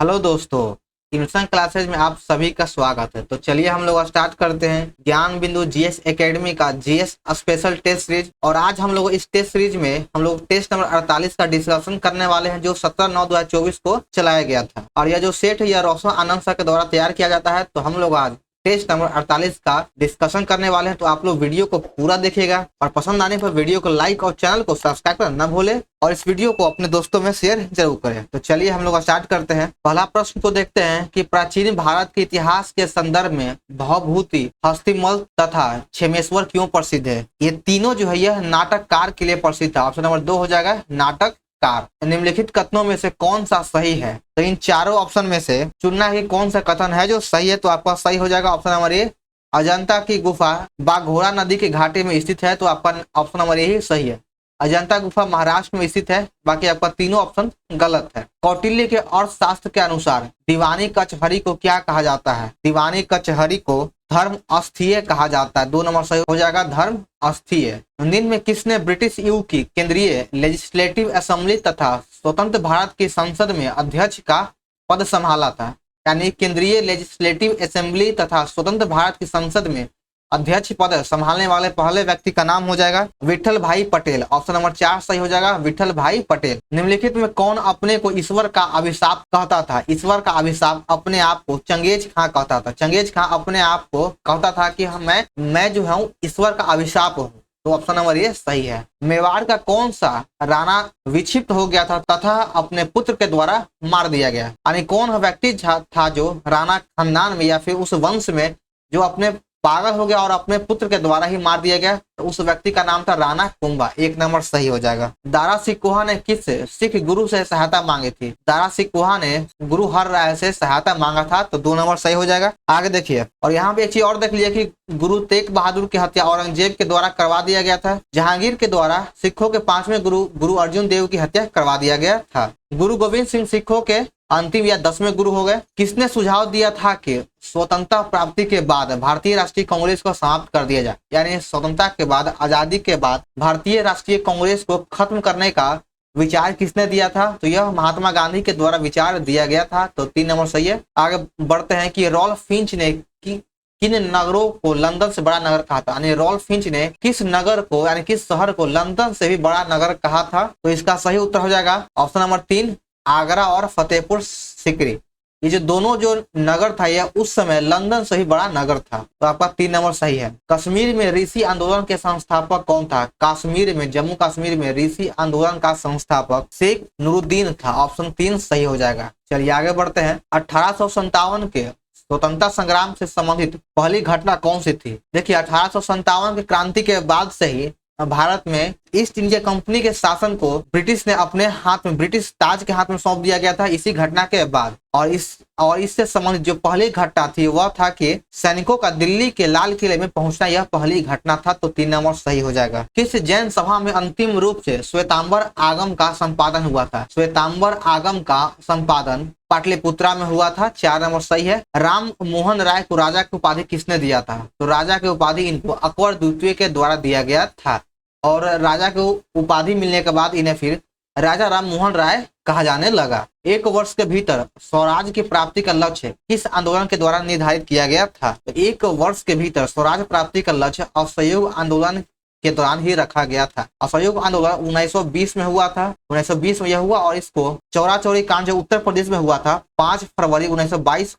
Hello दोस्तों, tuition classes में आप सभी का स्वागत है। तो चलिए हम लोग स्टार्ट करते हैं ज्ञान बिंदु जीएस एकेडमी का जीएस स्पेशल टेस्ट सीरीज। और आज हम लोग इस टेस्ट सीरीज में हम लोग टेस्ट नंबर 48 का डिस्कशन करने वाले हैं, जो 17/9/2024 को चलाया गया था। और यह जो सेट है यह रोशन आनंद सर के द्वारा तैयार किया जाता है। तो हम लोग आज टेस्ट नंबर 48 का डिस्कशन करने वाले हैं। तो आप लोग वीडियो को पूरा देखिएगा और पसंद आने पर वीडियो को लाइक और चैनल को सब्सक्राइब करना न भूले और इस वीडियो को अपने दोस्तों में शेयर जरूर करें। तो चलिए हम लोग स्टार्ट करते हैं। पहला प्रश्न को देखते हैं कि प्राचीन भारत के इतिहास के संदर्भ में भवभूति, हस्तिमल तथा क्षेमेश्वर क्यों प्रसिद्ध है। ये तीनों जो है यह नाटककार के लिए प्रसिद्ध है। ऑप्शन नंबर 2 हो जाएगा नाटक। निम्नलिखित कथनों में से कौन सा सही है। तो इन चारों ऑप्शन में से चुनना है कौन सा कथन है जो सही है। तो आपका सही हो जाएगा ऑप्शन नंबर ए, अजंता की गुफा बाघोरा नदी के घाटे में स्थित है। तो आपका ऑप्शन नंबर ए ही सही है। अजंता गुफा महाराष्ट्र में स्थित है। बाकी आपका तीनों ऑप्शन गलत है। कौटिल्य के अर्थशास्त्र के अनुसार दीवानी कचहरी को क्या कहा जाता है। दीवानी कचहरी को धर्म अस्थीय कहा जाता है। 2 नंबर सही हो जाएगा धर्म अस्थीय। निम्न में किसने ब्रिटिश यू की केंद्रीय लेजिस्लेटिव असेंबली तथा स्वतंत्र भारत की संसद में अध्यक्ष का पद संभाला था। यानी केंद्रीय लेजिस्लेटिव असेंबली तथा स्वतंत्र भारत की संसद में अध्यक्ष पद संभालने वाले पहले व्यक्ति का नाम हो जाएगा विठल भाई पटेल। ऑप्शन नंबर 4 सही हो जाएगा विठल भाई पटेल। निम्नलिखित में कौन अपने को ईश्वर का अभिशाप कहता था। ईश्वर का अभिशाप अपने आप को चंगेज खां कहता था। चंगेज खां अपने आप को कहता था कि मैं जो हूँ ईश्वर का अभिशाप हूँ। तो ऑप्शन नंबर ये सही है। मेवाड़ का कौन सा राणा विक्षिप्त हो गया था तथा अपने पुत्र के द्वारा मार दिया गया। यानी कौन व्यक्ति था जो राणा खानदान में या फिर उस वंश में जो अपने पागल हो गया और अपने पुत्र के द्वारा ही मार दिया गया। तो उस व्यक्ति का नाम था राणा कुंभा। 1 नंबर सही हो जाएगा। दारा सिकोहा ने किस सिख गुरु से सहायता मांगी थी। दारा सिकोहा ने गुरु हर राय से सहायता मांगा था। तो 2 नंबर सही हो जाएगा। आगे देखिए और यहाँ पे एक चीज और देख लीजिए कि गुरु तेग बहादुर की हत्या औरंगजेब के द्वारा करवा दिया गया था। जहांगीर के द्वारा सिखों के 5वें गुरु अर्जुन देव की हत्या करवा दिया गया था। गुरु गोविंद सिंह सिखों के अंतिम या 10वें गुरु हो गए। किसने सुझाव दिया था कि स्वतंत्रता प्राप्ति के बाद भारतीय राष्ट्रीय कांग्रेस को समाप्त कर दिया जाए। यानी स्वतंत्रता के बाद, आजादी के बाद भारतीय राष्ट्रीय कांग्रेस को खत्म करने का विचार किसने दिया था। तो यह महात्मा गांधी के द्वारा विचार दिया गया था। तो 3 नंबर सही है। आगे बढ़ते हैं कि रॉल्फ फिंच ने किन नगरों को लंदन से बड़ा नगर कहा था। यानी रॉल्फ फिंच ने किस नगर को यानी किस शहर को लंदन से भी बड़ा नगर कहा था। तो इसका सही उत्तर हो जाएगा ऑप्शन नंबर 3, आगरा और फतेहपुर सिकरी। ये जो दोनों जो नगर था यह उस समय लंदन से ही बड़ा नगर था। तो आपका 3 नंबर सही है। कश्मीर में ऋषि आंदोलन के संस्थापक कौन था। कश्मीर में, जम्मू कश्मीर में ऋषि आंदोलन का संस्थापक शेख नूरुद्दीन था। ऑप्शन 3 सही हो जाएगा। चलिए आगे बढ़ते हैं। 1857 के स्वतंत्रता संग्राम से संबंधित पहली घटना कौन सी थी। देखिए 1857 की क्रांति के बाद से ही भारत में ईस्ट इंडिया कंपनी के शासन को ब्रिटिश ने अपने हाथ में, ब्रिटिश ताज के हाथ में सौंप दिया गया था इसी घटना के बाद। और इससे संबंधित जो पहली घटना थी वह था कि सैनिकों का दिल्ली के लाल किले में पहुंचना, यह पहली घटना था। तो 3 नंबर सही हो जाएगा। किस जैन सभा में अंतिम रूप से श्वेतांबर आगम का संपादन हुआ था। श्वेतांबर आगम का संपादन पाटलिपुत्रा में हुआ था। 4 नंबर सही है। राम मोहन राय को राजा की उपाधि किसने दिया था। तो राजा की उपाधि इनको अकबर द्वितीय के द्वारा दिया गया था। और राजा को उपाधि मिलने के बाद इन्हें फिर राजा राम मोहन राय कहा जाने लगा। 1 वर्ष के भीतर स्वराज की प्राप्ति का लक्ष्य किस आंदोलन के द्वारा निर्धारित किया गया था। तो 1 वर्ष के भीतर स्वराज प्राप्ति का लक्ष्य असहयोग आंदोलन के दौरान ही रखा गया था। असहयोग आंदोलन 1920 में हुआ था। 1920 में यह हुआ और इसको चौरा चौरी कांड जो उत्तर प्रदेश में हुआ था 5 फरवरी 1922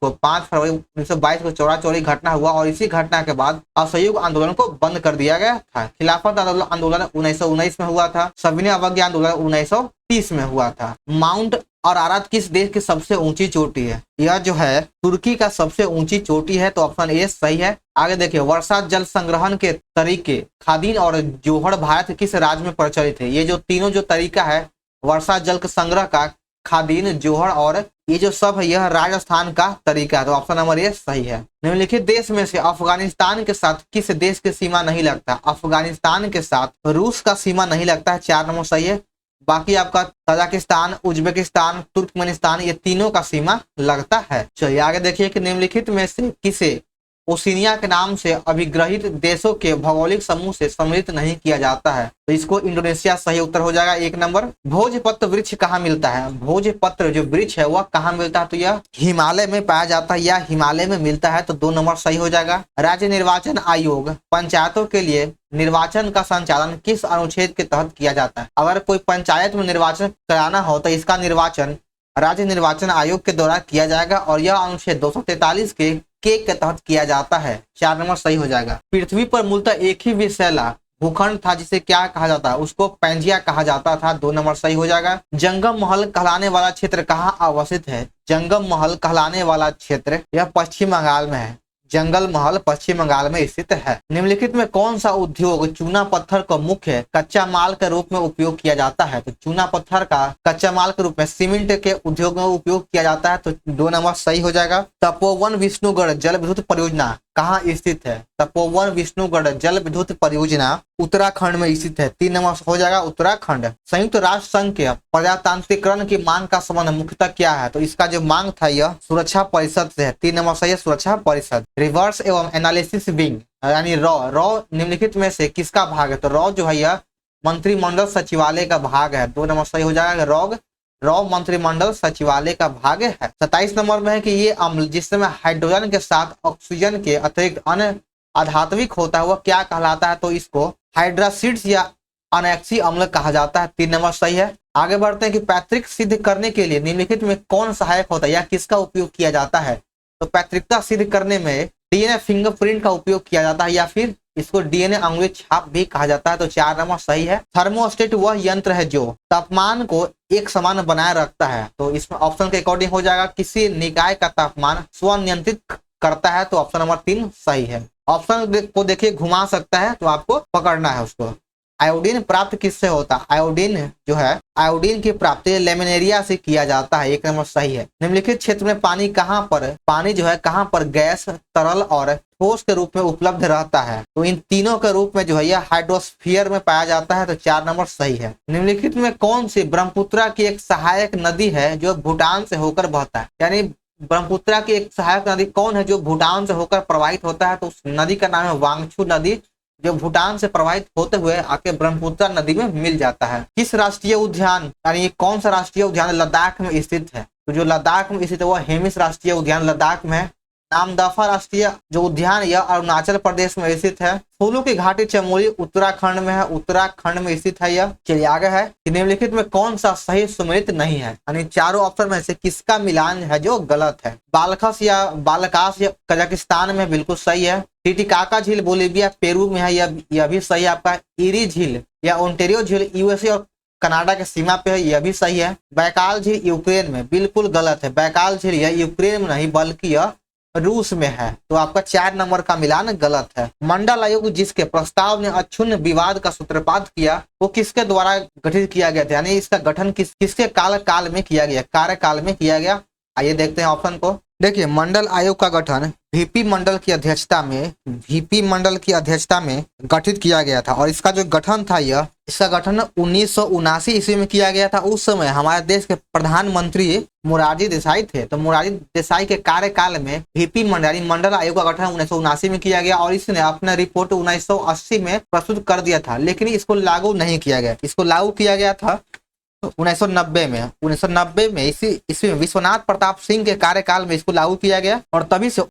को चौरा चौरी घटना हुआ। और इसी घटना के बाद असहयोग आंदोलन को बंद कर दिया गया था। खिलाफत आंदोलन 1919 में हुआ था। सविनय अवज्ञा आंदोलन 1930 में हुआ था। माउंट अरारात किस देश की सबसे ऊंची चोटी है। यह जो है तुर्की का सबसे ऊंची चोटी है। तो ऑप्शन ए सही है। आगे देखिए वर्षा जल संग्रहण के तरीके खादीन और जोहड़ भारत किस राज्य में प्रचलित है। ये जो तीनों जो तरीका है वर्षा जल के संग्रह का, खादीन, जोहड़ और ये जो सब है यह राजस्थान का तरीका है। तो ऑप्शन नंबर ए सही है। निम्नलिखित देश में से अफगानिस्तान के साथ किस देश की सीमा नहीं लगता। अफगानिस्तान के साथ रूस का सीमा नहीं लगता है। 4 नंबर सही है। बाकी आपका तजाकिस्तान, उज्बेकिस्तान, तुर्कमेनिस्तान ये तीनों का सीमा लगता है। चलिए आगे देखिए कि निम्नलिखित में से किसे ओशिनिया के नाम से अभिग्रहित देशों के भौगोलिक समूह से सम्मिलित नहीं किया जाता है, तो इसको इंडोनेशिया सही उत्तर हो जाएगा 1 नंबर। भोजपत्र वृक्ष कहाँ मिलता है? भोजपत्र जो वृक्ष है वह कहाँ मिलता है? तो यह हिमालय में पाया जाता है या हिमालय में मिलता है, तो 2 नंबर सही हो जाएगा। राज्य निर्वाचन आयोग पंचायतों के लिए निर्वाचन का संचालन किस अनुच्छेद के तहत किया जाता है? अगर कोई पंचायत में निर्वाचन कराना हो तो इसका निर्वाचन राज्य निर्वाचन आयोग के द्वारा किया जाएगा और यह अनुच्छेद 243 के तहत किया जाता है। 4 नंबर सही हो जाएगा। पृथ्वी पर मूलतः एक ही विषैला भूखंड था जिसे क्या कहा जाता है? उसको पैंजिया कहा जाता था। 2 नंबर सही हो जाएगा। जंगम महल कहलाने वाला क्षेत्र कहाँ अवस्थित है? जंगम महल कहलाने वाला क्षेत्र यह पश्चिम बंगाल में है। जंगल महल पश्चिम बंगाल में स्थित है। निम्नलिखित में कौन सा उद्योग चूना पत्थर को मुख्य कच्चा माल के रूप में उपयोग किया जाता है? तो चूना पत्थर का कच्चा माल के रूप में सीमेंट के उद्योग में उपयोग किया जाता है, तो 2 नंबर सही हो जाएगा। तपोवन विष्णुगढ़ जल विद्युत परियोजना कहाँ स्थित है? तपोवन विष्णुगढ़ जल विद्युत परियोजना उत्तराखंड में स्थित है। 3 नंबर हो जाएगा उत्तराखंड। संयुक्त राष्ट्र संघ के प्रजातांत्रिकरण की मांग का संबंध मुख्यतः क्या है? तो इसका जो मांग था यह सुरक्षा परिषद से है। 3 नंबर सही है सुरक्षा परिषद। रिवर्स एवं एनालिसिस विंग यानी रॉ निम्नलिखित में से किसका भाग है? तो रॉ जो है यह मंत्रिमंडल सचिवालय का भाग है। 2 नंबर सही हो जाएगा। रॉ मंत्रिमंडल सचिवालय का भाग है। 27 नंबर में है कि ये अम्ल जिस समय हाइड्रोजन के साथ ऑक्सीजन के अतिरिक्त अन्य अधात्विक होता है वह क्या कहलाता है? तो इसको हाइड्रासिड्स या अनैक्सी अम्ल कहा जाता है। 3 नंबर सही है। आगे बढ़ते हैं कि पैतृक सिद्ध करने के लिए निम्नलिखित में कौन सहायक होता है या किसका उपयोग किया जाता है? तो पैतृकता सिद्ध करने में डीएनए फिंगरप्रिंट का उपयोग किया जाता है या फिर इसको डीएनए अंगुली छाप भी कहा जाता है, तो 4 नंबर सही है। थर्मोस्टेट वह यंत्र है जो तापमान को एक समान बनाए रखता है, तो इसमें ऑप्शन के अकॉर्डिंग हो जाएगा किसी निकाय का तापमान स्वनियंत्रित करता है, तो ऑप्शन नंबर 3 सही है। ऑप्शन को देखिए घुमा सकता है तो आपको पकड़ना है उसको। आयोडीन प्राप्त किससे होता है? आयोडीन जो है आयोडीन की प्राप्ति लेमिनेरिया से किया जाता है। 1 नंबर सही है। निम्नलिखित क्षेत्र में पानी जो है कहाँ पर गैस, तरल और ठोस के रूप में उपलब्ध रहता है? तो इन तीनों के रूप में जो है यह हाइड्रोस्फीयर में पाया जाता है, तो 4 नंबर सही है। निम्नलिखित में कौन सी ब्रह्मपुत्रा की एक सहायक नदी है जो भूटान से होकर बहता है? यानी ब्रह्मपुत्रा की एक सहायक नदी कौन है जो भूटान से होकर प्रवाहित होता है? तो उस नदी का नाम है वांगचू नदी, जो भूटान से प्रवाहित होते हुए आके ब्रह्मपुत्रा नदी में मिल जाता है। किस राष्ट्रीय उद्यान यानी कौन सा राष्ट्रीय उद्यान लद्दाख में स्थित है? तो जो लद्दाख में स्थित है वह हेमिस राष्ट्रीय उद्यान लद्दाख में है। नामदफा राष्ट्रीय जो उद्यान यह अरुणाचल प्रदेश में स्थित है। फूलों की घाटी चमोली उत्तराखंड में है, उत्तराखंड में स्थित है यह। चलिए आगे है कि निम्नलिखित में कौन सा सही सुमेलित नहीं है, यानी चारों ऑप्शन में से किसका मिलान है जो गलत है? बालखस या बालकास या कजाकिस्तान में बिल्कुल सही है। टिटिकाका झील बोलिविया पेरू में है, यह भी सही है आपका। इरी झील या ओंटेरियो झील यूएसए और कनाडा के सीमा पे है, यह भी सही है। बैकाल झील यूक्रेन में बिल्कुल गलत है। बैकाल झील यह यूक्रेन में नहीं बल्कि यह रूस में है, तो आपका 4 नंबर का मिलान गलत है। मंडल आयोग जिसके प्रस्ताव ने अक्षुण्ण विवाद का सूत्रपात किया वो किसके द्वारा गठित किया गया था, यानी इसका गठन किसके काल में किया गया, कार्यकाल में किया गया? आइए देखते हैं ऑप्शन को। देखिए मैंडल आयोग का गठन वीपी मंडल की अध्यक्षता में गठित किया गया था और इसका जो गठन था इसका गठन 1979 ईस्वी में किया गया था। उस समय हमारे देश के प्रधानमंत्री मोरारजी देसाई थे, तो मोरारजी देसाई के कार्यकाल में वीपी मंडल यानी मंडल आयोग का गठन 1979 में किया गया और इसने अपना रिपोर्ट 1980 में प्रस्तुत कर दिया था, लेकिन इसको लागू नहीं किया गया। इसको लागू किया गया था 1990 में इसी में विश्वनाथ प्रताप सिंह के कार्यकाल में इसको लागू किया गया और तभी से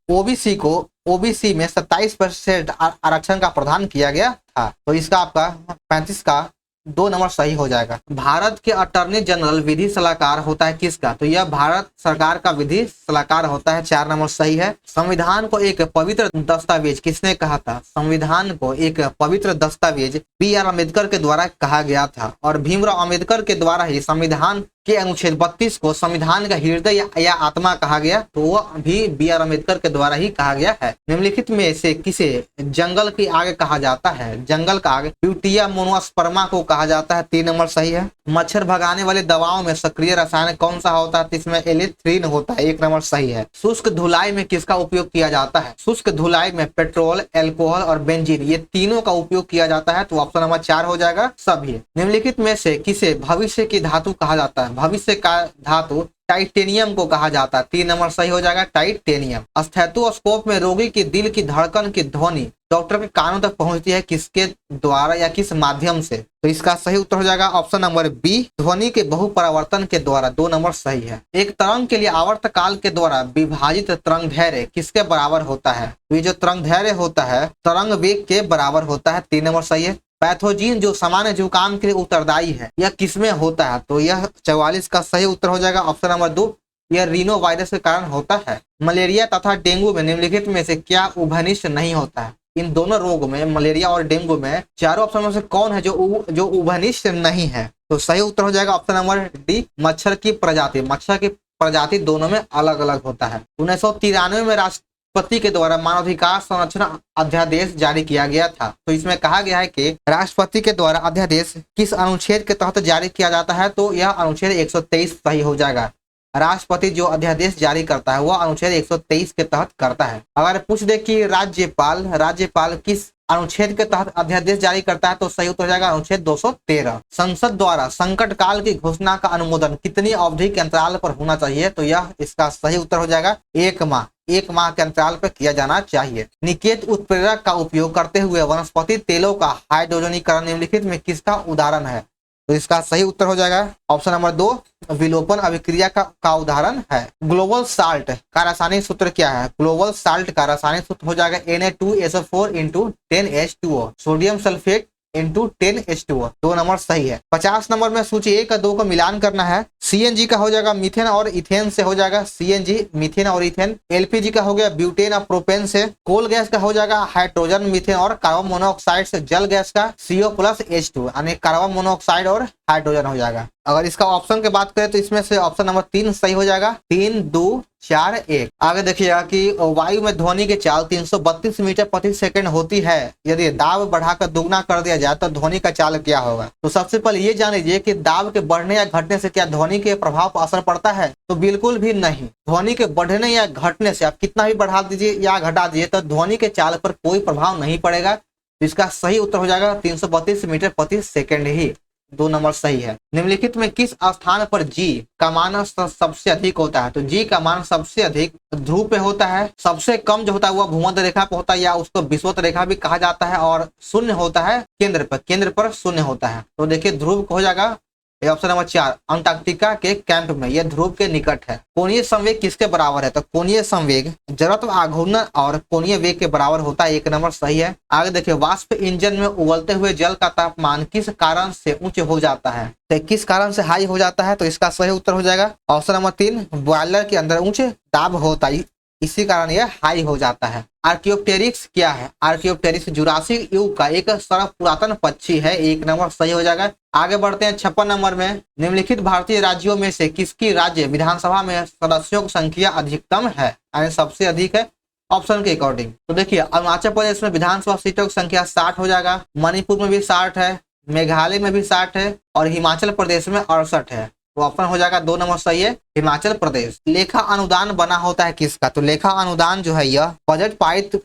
ओबीसी में 27% आरक्षण का प्रावधान किया गया था। तो इसका आपका 35 का 2 नंबर सही हो जाएगा। भारत के अटॉर्नी जनरल विधि सलाहकार होता है किसका? तो यह भारत सरकार का विधि सलाहकार होता है। 4 नंबर सही है। संविधान को एक पवित्र दस्तावेज किसने कहा था? संविधान को एक पवित्र दस्तावेज BR अम्बेडकर के द्वारा कहा गया था और भीमराव अम्बेडकर के द्वारा ही संविधान के अनुच्छेद 32 को संविधान का हृदय या आत्मा कहा गया, तो वह भी BR अम्बेडकर के द्वारा ही कहा गया है। निम्नलिखित में से किसे जंगल की आग कहा जाता है? जंगल का आग ब्यूटिया मोनोस्पर्मा को कहा जाता है। 3 नंबर सही है। मच्छर भगाने वाले दवाओं में सक्रिय रसायन कौन सा होता है? इसमें एलिथ्रीन होता है। 1 नंबर सही है। शुष्क धुलाई में किसका उपयोग किया जाता है? शुष्क धुलाई में पेट्रोल, एल्कोहल और बेंजीन ये तीनों का उपयोग किया जाता है, तो ऑप्शन नंबर 4 हो जाएगा सभी। निम्नलिखित में से किसे भविष्य की धातु कहा जाता है? भविष्य का धातु टाइटेनियम को कहा जाता है। 3 नंबर सही हो जाएगा, टाइटेनियम। स्टेथोस्कोप में रोगी की दिल की धड़कन की ध्वनि डॉक्टर के कानों तक पहुंचती है किसके द्वारा या किस माध्यम से? तो इसका सही उत्तर हो जाएगा ऑप्शन नंबर बी, ध्वनि के बहुपरावर्तन के द्वारा। 2 नंबर सही है। एक तरंग के लिए आवर्त काल के द्वारा विभाजित तरंग दैर्घ्य किसके बराबर होता है? तो ये जो तरंग दैर्घ्य होता है तरंग वेग के बराबर होता है। 3 नंबर सही है। पैथोजीन जो सामान्य जुकाम के लिए उत्तरदायी है यह किसमें होता है? तो यह 44 का सही उत्तर हो जाएगा ऑप्शन नंबर 2, यह रीनो वायरस के कारण होता है। मलेरिया तथा डेंगू में निम्नलिखित में से क्या उभयनिष्ठ नहीं होता है? इन दोनों रोग में, मलेरिया और डेंगू में, चारों ऑप्शन में से कौन है जो उभयनिष्ठ नहीं है? तो सही उत्तर हो जाएगा ऑप्शन नंबर डी, मच्छर की प्रजाति। मच्छर की प्रजाति दोनों में अलग अलग होता है। 1993 में राष्ट्रपति के द्वारा मानवाधिकार संरक्षण अध्यादेश जारी किया गया था। तो इसमें कहा गया है कि राष्ट्रपति के द्वारा अध्यादेश किस अनुच्छेद के तहत जारी किया जाता है? तो यह अनुच्छेद 123 सही हो जाएगा। राष्ट्रपति जो अध्यादेश जारी करता है वह अनुच्छेद 123 के तहत करता है। अगर पूछ दे कि राज्यपाल किस अनुच्छेद के तहत अध्यादेश जारी करता है तो सही उत्तर हो जाएगा अनुच्छेद 213। संसद द्वारा संकट काल की घोषणा का अनुमोदन कितनी अवधि के अंतराल पर होना चाहिए? तो यह इसका सही उत्तर हो जाएगा 1 माह। 1 माह के अंतराल पर किया जाना चाहिए। निषेध उत्प्रेरक का उपयोग करते हुए वनस्पति तेलों का हाइड्रोजनीकरण निम्नलिखित में किसका उदाहरण है? तो इसका सही उत्तर हो जाएगा ऑप्शन नंबर 2, विलोपन अभिक्रिया का उदाहरण है। ग्लोबल साल्ट का रासायनिक सूत्र क्या है? ग्लोबल साल्ट का रासायनिक सूत्र हो जाएगा Na2SO4 × 10H2O, sodium sulphate × 10H2O। 2 number सही है। 50 नंबर में सूची 1 और 2 को मिलान करना है। CNG का हो जाएगा मीथेन और इथेन से हो जाएगा CNG, मीथेन और इथेन। LPG का हो गया ब्यूटेन और प्रोपेन से। कोल गैस का हो जाएगा हाइड्रोजन मीथेन और कार्बन मोनोऑक्साइड से। जल गैस का CO+H2 यानी कार्बन मोनोऑक्साइड और हाइड्रोजन हो जाएगा। अगर इसका ऑप्शन की बात करें तो इसमें से ऑप्शन नंबर 3 सही हो जाएगा। 3, 2, 4, 1। आगे देखिएगा कि वायु में ध्वनि की चाल 332 मीटर प्रति सेकंड होती है। यदि दाब बढ़ाकर दुगना कर दिया जाए तो ध्वनि का चाल क्या होगा? तो सबसे पहले ये जान लीजिए कि दाब के बढ़ने या घटने से क्या ध्वनि के प्रभाव पर असर पड़ता है? तो बिल्कुल भी नहीं। ध्वनि के बढ़ने या घटने से आप कितना भी बढ़ा दीजिए या घटा दीजिए तो ध्वनि के चाल पर कोई प्रभाव नहीं पड़ेगा। इसका सही उत्तर हो जाएगा 332 मीटर प्रति सेकंड ही। 2 नंबर सही है। निम्नलिखित में किस स्थान पर G का मान सबसे अधिक होता है? तो G का मान सबसे अधिक ध्रुव पे होता है। सबसे कम जो होता है वह भूमध्य रेखा पे होता है या उसको विषुवत रेखा भी कहा जाता है। और शून्य होता है केंद्र पर शून्य होता है। तो देखिए ध्रुव को हो जाएगा ऑप्शन नंबर 4, अंटार्कटिका के कैंप में, यह ध्रुव के निकट है। कोणीय संवेग किसके बराबर है? तो कोणीय संवेग जड़त्व आघूर्ण और कोणीय वेग के बराबर होता है। 1 नंबर सही है। आगे देखिए, वाष्प इंजन में उबलते हुए जल का तापमान किस कारण से उच्च हो जाता है? तो किस कारण से हाई हो जाता है? तो इसका सही उत्तर हो जाएगा ऑप्शन नंबर 3, बॉयलर के अंदर उच्च दाब होता है, इसी कारण यह हाई हो जाता है। आर्कियोप्टेरिक्स क्या है? आर्कियोप्टेरिक्स जुरासिक युग का एक सर्व पुरातन पक्षी है। 1 नंबर सही हो जाएगा। आगे बढ़ते हैं 56 नंबर में। निम्नलिखित भारतीय राज्यों में से किसकी राज्य विधानसभा में सदस्यों की संख्या अधिकतम है, यानी सबसे अधिक है ऑप्शन के अकॉर्डिंग? तो देखिए, अरुणाचल प्रदेश में विधानसभा सीटों की संख्या 60 हो जाएगा। मणिपुर में भी 60 है, मेघालय में भी 60 है और हिमाचल प्रदेश में 68 है। तो ऑप्शन हो जाएगा 2 नंबर सही है, हिमाचल प्रदेश। लेखा अनुदान बना होता है किसका? तो लेखा अनुदान जो है यह बजट पारित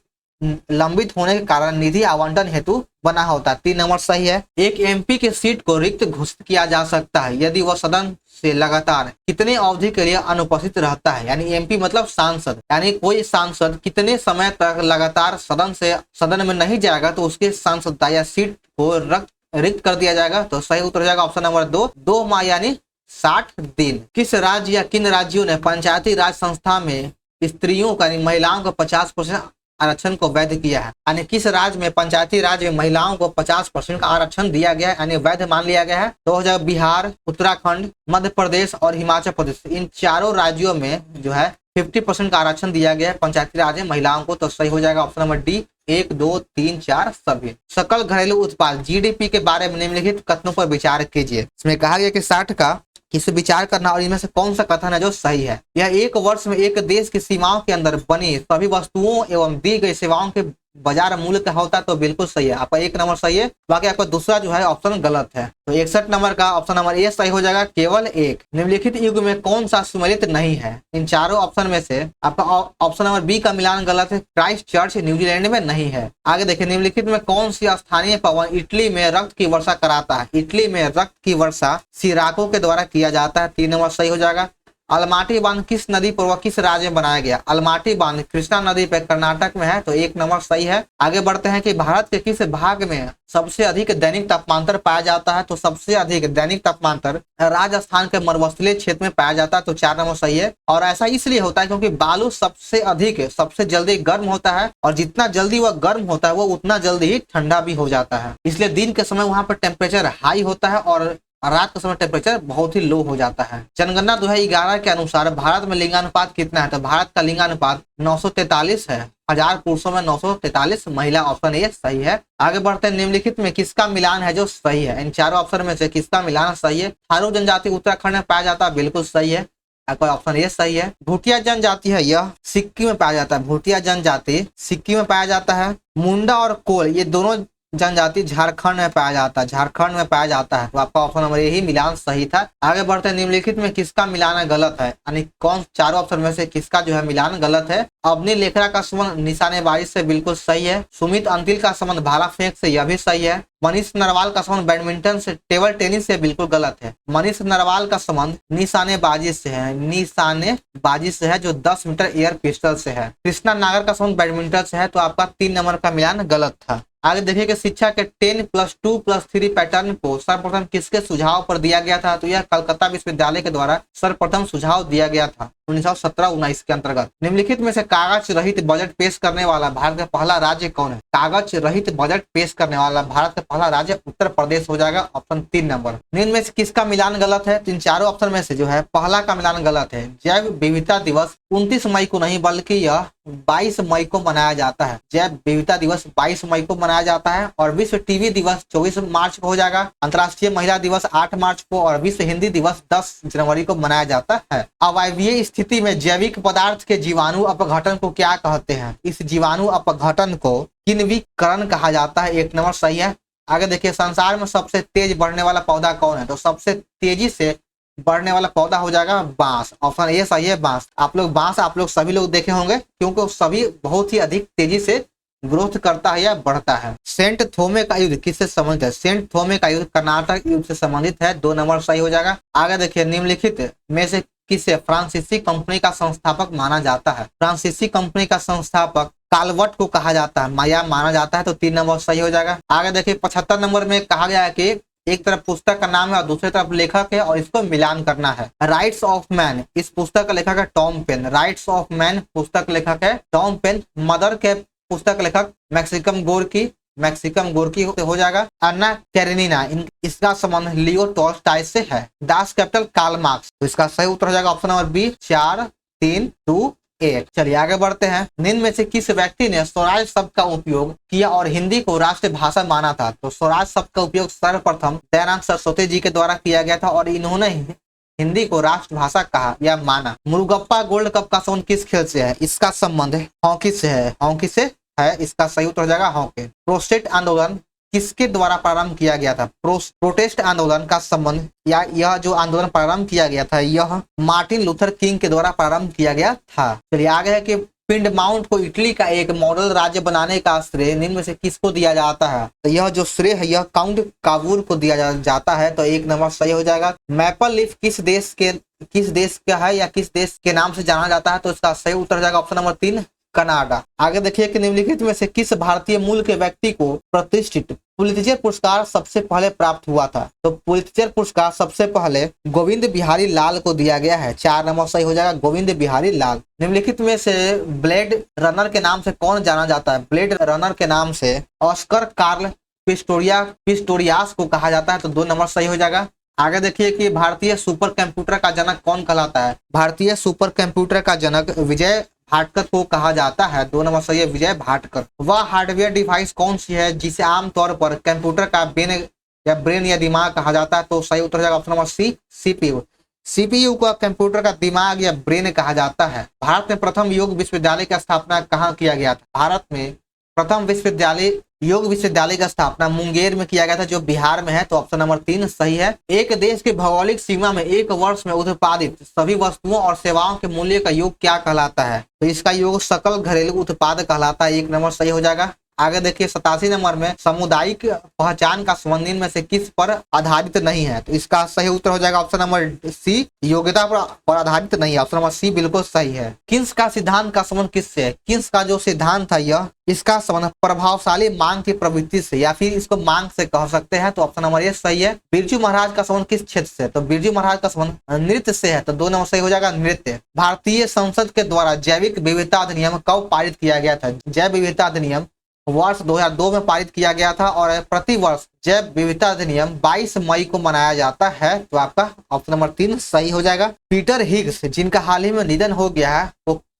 लंबित होने के कारण निधि आवंटन हेतु बना होता है। 3 नंबर सही है। एक MP की सीट को रिक्त घोषित किया जा सकता है यदि वह सदन से लगातार कितने अवधि के लिए अनुपस्थित रहता है। यानी MP मतलब सांसद, यानी कोई सांसद कितने समय तक लगातार सदन में नहीं जाएगा तो उसके सांसदता या सीट को रिक्त कर दिया जाएगा। तो सही उत्तर हो जाएगा ऑप्शन नंबर 2 माह यानी 60 दिन। किस राज्य या किन राज्यों ने पंचायती राज संस्था में स्त्रियों का महिलाओं को 50% आरक्षण को वैध किया है? यानी किस राज्य में पंचायती राज में महिलाओं को 50% का आरक्षण दिया गया है, यानी वैध मान लिया गया है? तो हो जाएगा बिहार, उत्तराखंड, मध्य प्रदेश और हिमाचल प्रदेश। इन चारों राज्यों में जो है 50% का आरक्षण दिया गया है पंचायती राज में महिलाओं को। तो सही हो जाएगा ऑप्शन नंबर डी, 1, 2, 3, 4 सभी। सकल घरेलू उत्पाद GDP के बारे में निम्नलिखित कथनों पर विचार कीजिए। इसमें कहा गया कि 60 का किस विचार करना और इनमें से कौन सा कथन है जो सही है? यह एक वर्ष में एक देश की सीमाओं के अंदर बनी सभी वस्तुओं एवं दी गई सेवाओं के बाजार मूल्य का होता है तो बिल्कुल सही है, आपका 1 नंबर सही है। बाकी आपका दूसरा जो है ऑप्शन गलत है। तो 61 नंबर का ऑप्शन नंबर ए सही हो जाएगा, केवल एक। निम्नलिखित युग में कौन सा सुमेलित नहीं है? इन चारों ऑप्शन में से आपका ऑप्शन नंबर बी का मिलान गलत है, क्राइस्ट चर्च न्यूजीलैंड में नहीं है। आगे देखिए, निम्नलिखित में कौन सी स्थानीय पवन इटली में रक्त की वर्षा कराता है? इटली में रक्त की वर्षा सिराको के द्वारा किया जाता है, 3 नंबर सही हो जाएगा। अलमाटी बांध किस नदी पर व किस राज्य में बनाया गया? अलमाटी बांध कृष्णा नदी पर कर्नाटक में है, तो 1 नंबर सही है। आगे बढ़ते हैं कि भारत के किस भाग में सबसे अधिक दैनिक तापमांतर पाया जाता है? तो सबसे अधिक दैनिक तापमांतर राजस्थान के मरुस्थलीय क्षेत्र में पाया जाता है, तो 4 नंबर सही है। और ऐसा इसलिए होता है क्योंकि बालू सबसे जल्दी गर्म होता है, और जितना जल्दी वह गर्म होता है वो उतना जल्दी ही ठंडा भी हो जाता है। इसलिए दिन के समय वहां पर टेम्परेचर हाई होता है और रात के समय टेम्परेचर बहुत ही लो हो जाता है। जनगणना 2011 के अनुसार भारत में लिंगानुपात कितना है? तो भारत का लिंगानुपात 943 है, 1000 पुरुषों में 943 महिला, ऑप्शन ए सही है। आगे बढ़ते हैं, निम्नलिखित में किसका मिलान है जो सही है? इन चारों ऑप्शन में से किसका मिलान सही है? थारू जनजाति उत्तराखंड में पाया जाता है, बिल्कुल सही है, आपका ऑप्शन ए सही है। भूटिया जनजाति है, यह सिक्किम में पाया जाता है, भूटिया जनजाति सिक्किम में पाया जाता है। मुंडा और कोल ये दोनों जनजाति झारखंड में पाया जाता है, झारखंड में पाया जाता है, तो आपका ऑप्शन नंबर यही मिलान सही था। आगे बढ़ते हैं, निम्नलिखित में किसका मिलान गलत है? यानी कौन चारों ऑप्शन में से किसका जो है मिलान गलत है? अवनी लेखरा का संबंध निशानेबाजी से बिल्कुल सही है। सुमित अंतिल का संबंध भाला फेंक से, यह भी सही है। मनीष नरवाल का संबंध बैडमिंटन से, टेबल टेनिस से बिल्कुल गलत है। मनीष नरवाल का संबंध निशानेबाजी से है, निशानेबाजी से है जो 10 मीटर एयर पिस्टल से है। कृष्णा नागर का संबंध बैडमिंटन से है, तो आपका 3 नंबर का मिलान गलत था। आगे देखिए कि शिक्षा के 10+2+3 पैटर्न को सर्वप्रथम किसके सुझाव पर दिया गया था? तो यह कलकत्ता विश्वविद्यालय के द्वारा सर्वप्रथम सुझाव दिया गया था 1917-19 के अंतर्गत। निम्नलिखित में से कागज रहित बजट पेश करने वाला भारत का पहला राज्य कौन है? कागज रहित बजट पेश करने वाला भारत का पहला राज्य उत्तर प्रदेश हो जाएगा, ऑप्शन 3 नंबर। निम्न में से किसका मिलान गलत है? इन चारों ऑप्शन में से जो है पहला का मिलान गलत है। जैव विविधता दिवस 29 मई को नहीं बल्कि यह 22 मई को मनाया जाता है। जैव विविधता दिवस 22 मई को मनाया जाता है। और विश्व टीवी दिवस 24 मार्च को हो जाएगा। अंतर्राष्ट्रीय महिला दिवस 8 मार्च को और विश्व हिंदी दिवस 10 जनवरी को मनाया जाता है। अवायवीय स्थिति में जैविक पदार्थ के जीवाणु अपघटन को क्या कहते हैं? इस जीवाणु अपघटन को किण्विकरण कहा जाता है, 1 नंबर सही है। आगे देखिए, संसार में सबसे तेज बढ़ने वाला पौधा कौन है? तो सबसे तेजी से बढ़ने वाला पौधा हो जाएगा बांस, ऑप्शन ए सही है, बांस। आप लोग सभी लोग देखे होंगे क्योंकि सभी बहुत ही अधिक तेजी से ग्रोथ करता है या बढ़ता है। सेंट थोमे का युद्ध किससे संबंधित है? सेंट थोमे का युद्ध कर्नाटक युद्ध से संबंधित है, 2 नंबर सही हो जाएगा। आगे देखिए, निम्नलिखित में से किसे फ्रांसीसी कंपनी का संस्थापक माना जाता है? फ्रांसीसी कंपनी का संस्थापक काल्वर्ट को कहा जाता है, माया माना जाता है, तो 3 नंबर सही हो जाएगा। आगे देखिए, 75 नंबर में कहा गया है कि एक तरफ पुस्तक का नाम है और दूसरी तरफ लेखक है और इसको मिलान करना है। राइट्स ऑफ मैन, इस पुस्तक का लेखक है Tom Paine. Rights of man पुस्तक लेखक है टॉम पेन। मदर के पुस्तक लेखक मैक्सिकम गोर्की हो जाएगा। अन्ना कैरेनिना, इसका संबंध लियो टॉल्स्टॉय से है। दास कैपिटल कार्ल मार्क्स, तो इसका सही उत्तर हो जाएगा ऑप्शन नंबर बी, 4, 3, 2, 1। चलिए आगे बढ़ते हैं। निम्न में से किस व्यक्ति ने स्वराज शब्द का उपयोग किया और हिंदी को राष्ट्रभाषा माना था? तो स्वराज शब्द का उपयोग सर्वप्रथम दयानंद सरस्वती जी के द्वारा किया गया था और इन्होंने हिंदी को राष्ट्रभाषा कहा या माना। मुरुगप्पा गोल्ड कप का संबंध किस खेल से है? इसका संबंध हॉकी से है, इसका सही उत्तर हो जाएगा हॉकी। प्रोटेस्ट आंदोलन किसके द्वारा प्रारंभ किया गया था? प्रोटेस्ट आंदोलन का संबंध या यह जो आंदोलन प्रारंभ किया गया था यह मार्टिन लूथर किंग के द्वारा प्रारंभ किया गया था। चलिए आगे है कि पिंडमाउंट को इटली का एक मॉडल राज्य बनाने का श्रेय निम्न में से किसको दिया जाता है? तो यह जो श्रेय है यह काउंट कावूर को दिया जाता है, तो 1 नंबर सही हो जाएगा। मैपल लीफ किस देश का है या किस देश के नाम से जाना जाता है? तो इसका सही उत्तर हो जाएगा ऑप्शन नंबर 3, कनाडा। आगे देखिए कि निम्नलिखित में से किस भारतीय मूल के व्यक्ति को प्रतिष्ठित पुलित्जर पुरस्कार सबसे पहले प्राप्त हुआ था? तो पुलित्जर पुरस्कार सबसे पहले गोविंद बिहारी लाल को दिया गया है, 4 नंबर सही हो जाएगा, गोविंद बिहारी लाल। निम्नलिखित में से ब्लेड रनर के नाम से कौन जाना जाता है? ब्लेड रनर के नाम से ऑस्कर कार्ल पिस्टोरियास को कहा जाता है, तो 2 नंबर सही हो जाएगा। आगे देखिए कि भारतीय सुपर कंप्यूटर का जनक कौन कहलाता है? भारतीय सुपर कंप्यूटर का जनक विजय भाटकर को कहा जाता है, 2 नंबर सही है, विजय भाटकर। वह हार्डवेयर डिवाइस कौन सी है जिसे आमतौर पर कंप्यूटर का ब्रेन या दिमाग कहा जाता है? तो सही उत्तर हो जाएगा option number C, CPU. CPU का कंप्यूटर का दिमाग या ब्रेन कहा जाता है। भारत में प्रथम योग विश्वविद्यालय की स्थापना कहाँ किया गया था? भारत में प्रथम विश्वविद्यालय योग विश्वविद्यालय का स्थापना मुंगेर में किया गया था, जो बिहार में है। तो ऑप्शन नंबर 3 सही है। एक देश की भौगोलिक सीमा में एक वर्ष में उत्पादित सभी वस्तुओं और सेवाओं के मूल्य का योग क्या कहलाता है? तो इसका योग सकल घरेलू उत्पाद कहलाता है। 1 नंबर सही हो जाएगा। आगे देखिए 87 नंबर में सामुदायिक पहचान का संबंध में से किस पर आधारित नहीं है? तो इसका सही उत्तर हो जाएगा ऑप्शन नंबर सी, योग्यता पर आधारित नहीं है। ऑप्शन नंबर सी बिल्कुल सही है। किन्स का सिद्धांत का संबंध किससे है? किन्स का जो सिद्धांत है यह इसका संबंध प्रभावशाली मांग की प्रवृत्ति से या फिर इसको मांग से कह सकते हैं। तो ऑप्शन नंबर ये सही है। बिरजू महाराज का संबंध किस क्षेत्र से? तो बिरजू महाराज का संबंध नृत्य से है। तो 2 नंबर सही हो जाएगा नृत्य। भारतीय संसद के द्वारा जैविक विविधता अधिनियम कब पारित किया गया था? जैव विविधता अधिनियम वर्ष 2002 में पारित किया गया था और प्रति वर्ष जैव विविधता अधिनियम 22 मई को मनाया जाता है। तो आपका ऑप्शन नंबर 3 सही हो जाएगा। पीटर हिग्स जिनका हाल ही में निधन हो गया है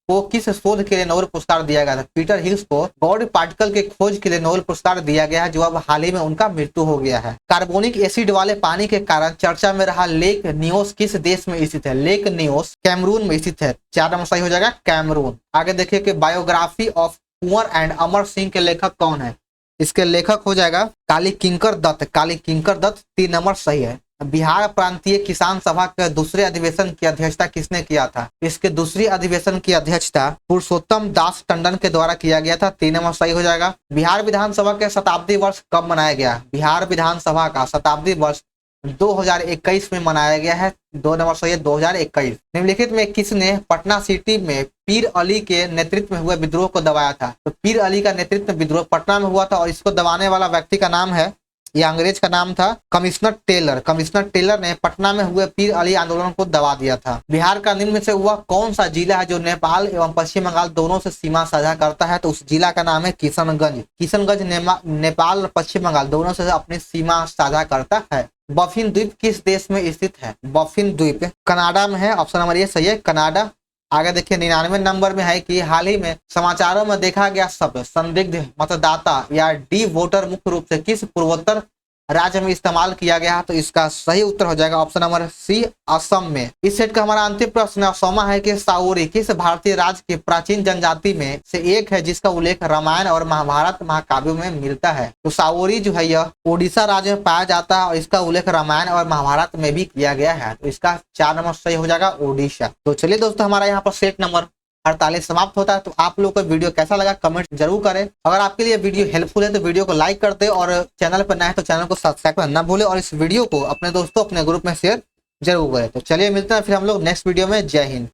वो किस शोध के लिए नोबेल पुरस्कार दिया गया था? पीटर हिग्स को गॉड पार्टिकल के खोज के लिए नोबेल पुरस्कार दिया गया है, जो अब हाल ही में उनका मृत्यु हो गया है। कार्बोनिक एसिड वाले पानी के कारण चर्चा में रहा लेक नियोस किस देश में स्थित है? लेक नियोस कैमरून में स्थित है। 4 नंबर सही हो जाएगा कैमरून। आगे देखिए कि biography of Kunwar and Amar Singh के लेखक कौन है? इसके लेखक हो जाएगा काली किंकर दत्त। काली किंकर दत्त 3 नंबर सही है। बिहार प्रांतीय किसान सभा के दूसरे अधिवेशन की अध्यक्षता किसने किया था? इसके दूसरी अधिवेशन की अध्यक्षता पुरुषोत्तम दास टंडन के द्वारा किया गया था। 3 नंबर सही हो जाएगा। बिहार विधानसभा के शताब्दी वर्ष कब मनाया गया? बिहार विधानसभा का शताब्दी वर्ष 2021 में मनाया गया है। 2 नंबर सही है 2021। निम्नलिखित में किसने पटना सिटी में पीर अली के नेतृत्व में हुए विद्रोह को दबाया था? तो पीर अली का नेतृत्व में विद्रोह पटना में हुआ था और इसको दबाने वाला व्यक्ति का नाम है, यह अंग्रेज का नाम था कमिश्नर टेलर। कमिश्नर टेलर ने पटना में हुए पीर अली आंदोलन को दबा दिया था। बिहार का निम्न में से हुआ कौन सा जिला है जो नेपाल एवं पश्चिम बंगाल दोनों से सीमा साझा करता है? तो उस जिला का नाम है किशनगंज। किशनगंज नेपाल और पश्चिम बंगाल दोनों से अपनी सीमा साझा करता है। बफिन द्वीप किस देश में स्थित है? बफिन द्वीप कनाडा में है। ऑप्शन नंबर ये सही है कनाडा। आगे देखिए 99 नंबर में है कि हाल ही में समाचारों में देखा गया शब्द संदिग्ध मतदाता या डी वोटर मुख्य रूप से किस पूर्वोत्तर राज्य में इस्तेमाल किया गया है? तो इसका सही उत्तर हो जाएगा ऑप्शन नंबर सी असम में। इस सेट का हमारा अंतिम प्रश्न असमा है कि साओरी किस भारतीय राज्य की प्राचीन जनजाति में से एक है जिसका उल्लेख रामायण और महाभारत महाकाव्यों में मिलता है? तो साओरी जो है यह उड़ीसा राज्य में पाया जाता है और इसका उल्लेख रामायण और महाभारत में भी किया गया है। तो इसका 4 नंबर सही हो जाएगा ओडिशा। तो चलिए दोस्तों हमारा यहाँ पर सेट नंबर 48 समाप्त होता है। तो आप लोगों को वीडियो कैसा लगा कमेंट जरूर करें। अगर आपके लिए वीडियो हेल्पफुल है तो वीडियो को लाइक कर दे और चैनल पर नए हैं तो चैनल को सब्सक्राइब करना ना भूले और इस वीडियो को अपने दोस्तों अपने ग्रुप में शेयर जरूर करें। तो चलिए मिलते हैं फिर हम लोग नेक्स्ट वीडियो में। जय हिंद।